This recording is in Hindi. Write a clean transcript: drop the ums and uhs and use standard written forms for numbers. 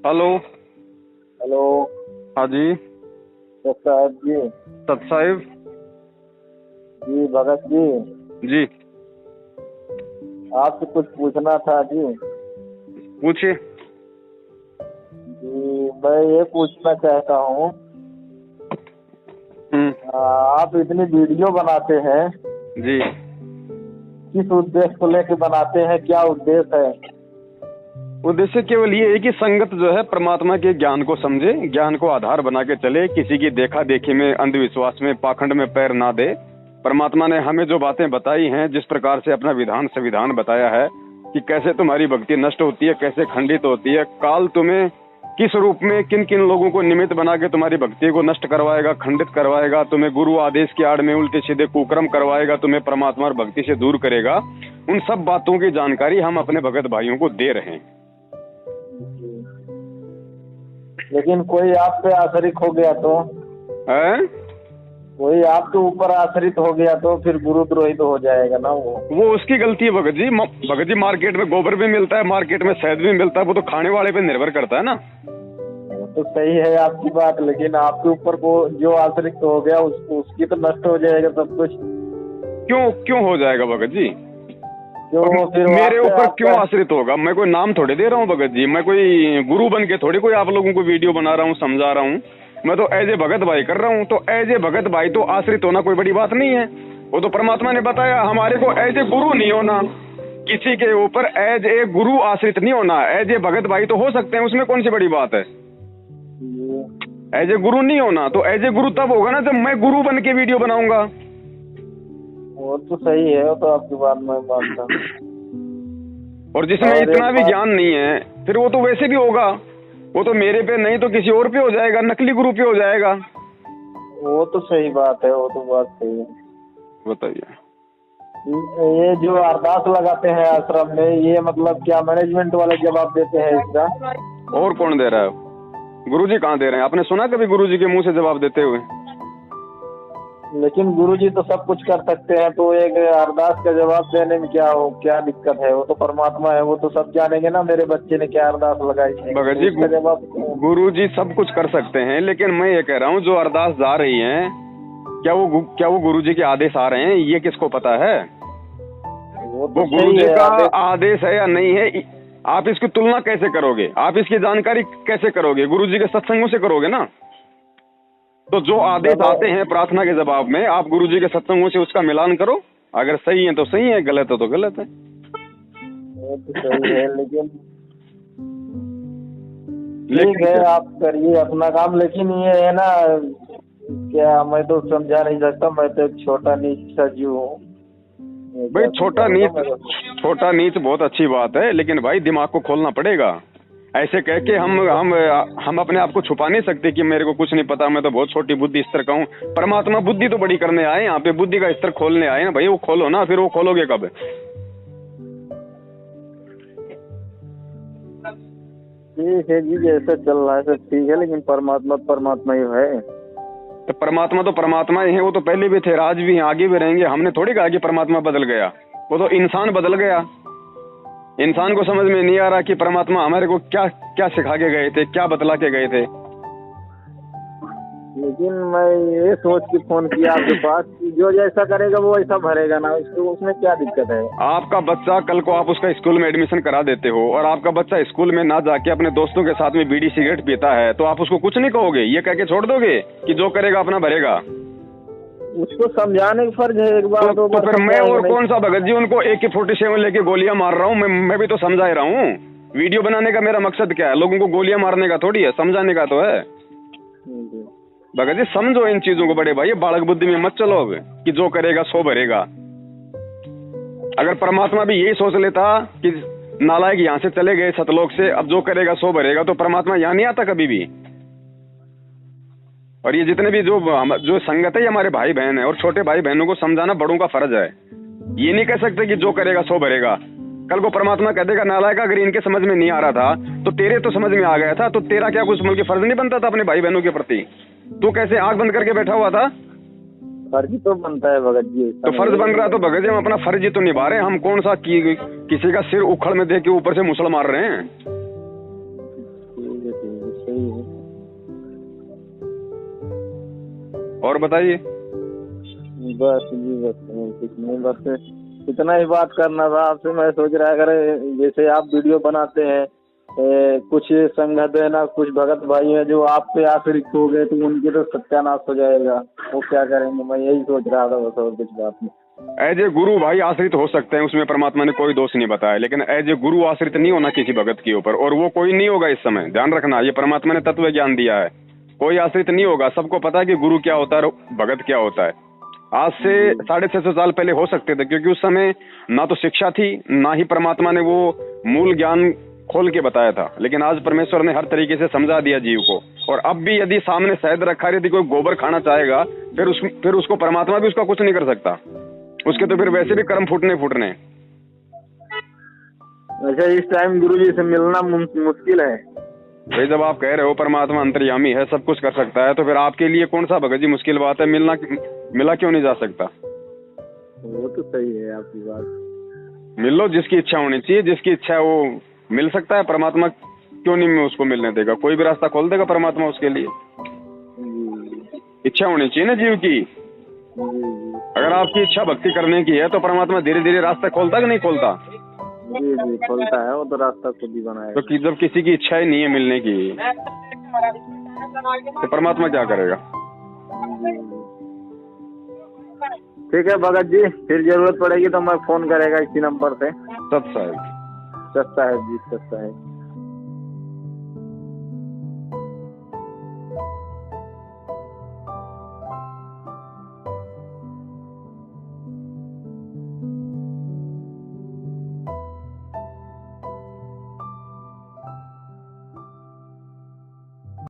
हेलो। हेलो। हाँ जी। साहब जी। सत साहिब जी भगत जी, जी, आपसे कुछ पूछना था जी। पूछिए। जी मैं ये पूछना चाहता हूँ, आप इतनी वीडियो बनाते हैं, जी, किस उद्देश्य को लेकर बनाते हैं, क्या उद्देश्य है? उद्देश्य केवल ये है कि संगत जो है परमात्मा के ज्ञान को समझे, ज्ञान को आधार बना के चले, किसी की देखा देखी में, अंधविश्वास में, पाखंड में पैर ना दे। परमात्मा ने हमें जो बातें बताई हैं, जिस प्रकार से अपना विधान संविधान बताया है कि कैसे तुम्हारी भक्ति नष्ट होती है, कैसे खंडित होती है, काल तुम्हें किस रूप में किन किन लोगों को निमित्त बना के तुम्हारी भक्ति को नष्ट करवाएगा, खंडित करवाएगा, तुम्हें गुरु आदेश की आड़ में उल्टे सीधे कुकर्म करवाएगा, तुम्हें परमात्मा और भक्ति से दूर करेगा। उन सब बातों की जानकारी हम अपने भगत भाइयों को दे रहे हैं। लेकिन कोई आप पे आश्रित हो गया तो कोई आपके ऊपर आश्रित हो गया तो फिर गुरुद्रोही तो हो जाएगा ना। वो उसकी गलती है भगत जी। भगत जी, मार्केट में गोबर भी मिलता है, मार्केट में शहद भी मिलता है, वो तो खाने वाले पे निर्भर करता है ना। तो सही है आपकी बात, लेकिन आपके ऊपर को जो आश्रित हो गया उसकी तो नष्ट हो जाएगा सब कुछ। क्यों हो जाएगा भगत जी? फिर मेरे ऊपर क्यों आश्रित होगा? मैं कोई नाम थोड़े दे रहा हूँ भगत जी, मैं कोई गुरु बन के थोड़ी कोई आप लोगों को वीडियो बना रहा हूँ, समझा रहा हूँ। मैं तो एज ए भगत भाई कर रहा हूँ। तो एज ए भगत भाई तो आश्रित होना कोई बड़ी बात नहीं है। वो तो परमात्मा ने बताया हमारे को एज ए गुरु नहीं होना, किसी के ऊपर एज ए गुरु आश्रित नहीं होना। एज ए भगत भाई तो हो सकते हैं, उसमें कौन सी बड़ी बात है। एज ए गुरु नहीं होना, तो एज ए गुरु तब होगा ना जब मैं गुरु बन के वीडियो बनाऊंगा। वो तो सही है, वो तो आपकी बात मैं मानता हूँ। और जिसमें इतना भी ज्ञान नहीं है, फिर वो तो वैसे भी होगा, वो तो मेरे पे नहीं तो किसी और पे हो जाएगा, नकली गुरु पे हो जाएगा। वो तो सही बात है, वो तो बात सही है। बताइए, ये जो अरदास लगाते हैं आश्रम में, ये मतलब क्या मैनेजमेंट वाले जवाब देते हैं इसका? और कौन दे रहा है? गुरुजी कहाँ दे रहे हैं? आपने सुना कभी गुरुजी के मुंह से जवाब देते हुए? लेकिन गुरुजी तो सब कुछ कर सकते हैं, तो एक अरदास का जवाब देने में क्या दिक्कत है? वो तो परमात्मा है, वो तो सब जानेंगे ना मेरे बच्चे ने क्या अरदास लगाई है। भगत जी, गुरुजी सब कुछ कर सकते हैं, लेकिन मैं ये कह रहा हूँ जो अरदास जा रही है, क्या वो गुरुजी के आदेश आ रहे हैं, ये किसको पता है? वो गुरुजी का आदेश है या नहीं है, आप इसकी तुलना कैसे करोगे? आप इसकी जानकारी कैसे करोगे? गुरुजी के सत्संगों से करोगे ना। तो जो आदेश आते हैं प्रार्थना के जवाब में, आप गुरुजी के सत्संगों से उसका मिलान करो। अगर सही है तो सही है, गलत है तो गलत है। वो तो सही है, लेकिन ठीक है, आप करिए अपना काम। लेकिन ये है ना, क्या मैं तो समझा नहीं सकता, मैं तो एक छोटा नीच सा जीव हूँ भाई। छोटा नीच बहुत अच्छी बात है, लेकिन भाई दिमाग को खोलना पड़ेगा। ऐसे कह के हम अपने आप को छुपा नहीं सकते कि मेरे को कुछ नहीं पता, मैं तो बहुत छोटी बुद्धि स्तर का हूँ। परमात्मा बुद्धि तो बड़ी करने आए, यहाँ पे बुद्धि का स्तर खोलने आए ना भाई। वो खोलो ना, फिर वो खोलोगे कब? ठीक है जी, जैसा चल रहा है सब ठीक है, लेकिन परमात्मा ही है। तो परमात्मा ही है, वो तो पहले भी थे, आज भी हैं, आगे भी रहेंगे। हमने थोड़ी कहा कि परमात्मा बदल गया, वो तो इंसान बदल गया। इंसान को समझ में नहीं आ रहा कि परमात्मा हमारे को क्या क्या सिखा के गए थे, क्या बतला के गए थे। लेकिन मैं ये सोच के फोन किया आपके पास कि जो जैसा करेगा वो ऐसा भरेगा ना, उसमें क्या दिक्कत है? आपका बच्चा, कल को आप उसका स्कूल में एडमिशन करा देते हो और आपका बच्चा स्कूल में ना जाके अपने दोस्तों के साथ में बीड़ी सिगरेट पीता है, तो आप उसको कुछ नहीं कहोगे? ये कह के छोड़ दोगे कि जो करेगा अपना भरेगा? उसको समझाने का फर्ज है एक बार तो फिर मैं और कौन सा भगत जी उनको AK-47 लेके गोलियां मार रहा हूँ? मैं भी तो समझा रहा हूँ। वीडियो बनाने का मेरा मकसद क्या है? लोगों को गोलियां मारने का थोड़ी है, समझाने का तो है। भगत जी समझो इन चीजों को बड़े भाई, बालक बुद्धि में मत चलो अब कि जो करेगा सो भरेगा। अगर परमात्मा भी यही सोच लेता कि नालायक यहाँ से चले गए सतलोक से, अब जो करेगा सो भरेगा, तो परमात्मा यहाँ नहीं आता कभी भी। और ये जितने भी जो संगत है, ये हमारे भाई बहन है, और छोटे भाई बहनों को समझाना बड़ों का फर्ज है। ये नहीं कह सकते कि जो करेगा सो भरेगा। कल को परमात्मा कह देगा नालायक, अगर इनके समझ में नहीं आ रहा था तो तेरे तो समझ में आ गया था, तो तेरा क्या कुछ मतलब फर्ज नहीं बनता था अपने भाई बहनों के प्रति? तू कैसे आंख बंद करके बैठा हुआ था? फर्ज तो बनता है भगत जी। तो फर्ज बन रहा तो भगत जी हम अपना फर्ज ही तो निभा रहे हैं। हम कौन सा किसी का सिर उखड़ में दे के ऊपर से मुसल मार रहे हैं? और बताइए। बस जी, बस कुछ नहीं, बस इतना ही बात करना था आपसे। मैं सोच रहा अगर जैसे आप वीडियो बनाते हैं, कुछ संगत है ना, कुछ भगत भाई हैं जो आप पे आश्रित हो गए, तो उनकी तो सत्यानाश हो जाएगा, वो क्या करेंगे? मैं यही सोच रहा था, बस और कुछ बात नहीं। एज ए गुरु भाई आश्रित हो सकते हैं, उसमें परमात्मा ने कोई दोष नहीं बताया, लेकिन एज ए गुरु आश्रित नहीं होना किसी भगत के ऊपर, और वो कोई नहीं होगा इस समय, ध्यान रखना। ये परमात्मा ने तत्व ज्ञान दिया है, कोई आश्रित नहीं होगा। सबको पता है कि गुरु क्या होता है, भगत क्या होता है। आज से 650 साल पहले हो सकते थे, क्योंकि उस समय ना तो शिक्षा थी, ना ही परमात्मा ने वो मूल ज्ञान खोल के बताया था। लेकिन आज परमेश्वर ने हर तरीके से समझा दिया जीव को। और अब भी यदि सामने शहद रखा है, यदि कोई गोबर खाना चाहेगा, फिर उसको परमात्मा भी उसका कुछ नहीं कर सकता। उसके तो फिर वैसे भी कर्म फूटने। अच्छा, इस टाइम गुरुजी से मिलना मुश्किल है भाई। जब आप कह रहे हो परमात्मा अंतर्यामी है, सब कुछ कर सकता है, तो फिर आपके लिए कौन सा भगत जी मुश्किल बात है? मिला क्यों नहीं जा सकता? वो तो सही है आपकी बात। मिल लो, जिसकी इच्छा होनी चाहिए, जिसकी इच्छा है वो मिल सकता है। परमात्मा क्यों नहीं उसको मिलने देगा? कोई भी रास्ता खोल देगा परमात्मा उसके लिए। इच्छा होनी चाहिए ना जीव की। अगर आपकी इच्छा भक्ति करने की है, तो परमात्मा धीरे धीरे रास्ता खोलता कि नहीं खोलता? जी, खोलता है, वो तो रास्ता खुद ही बनाएगा। तो जब किसी की इच्छा ही नहीं है मिलने की, तो परमात्मा क्या करेगा? ठीक है भगत जी, फिर जरूरत पड़ेगी तो मैं फोन करेगा इसी नंबर से। सत साहेब जी, सत साहेब।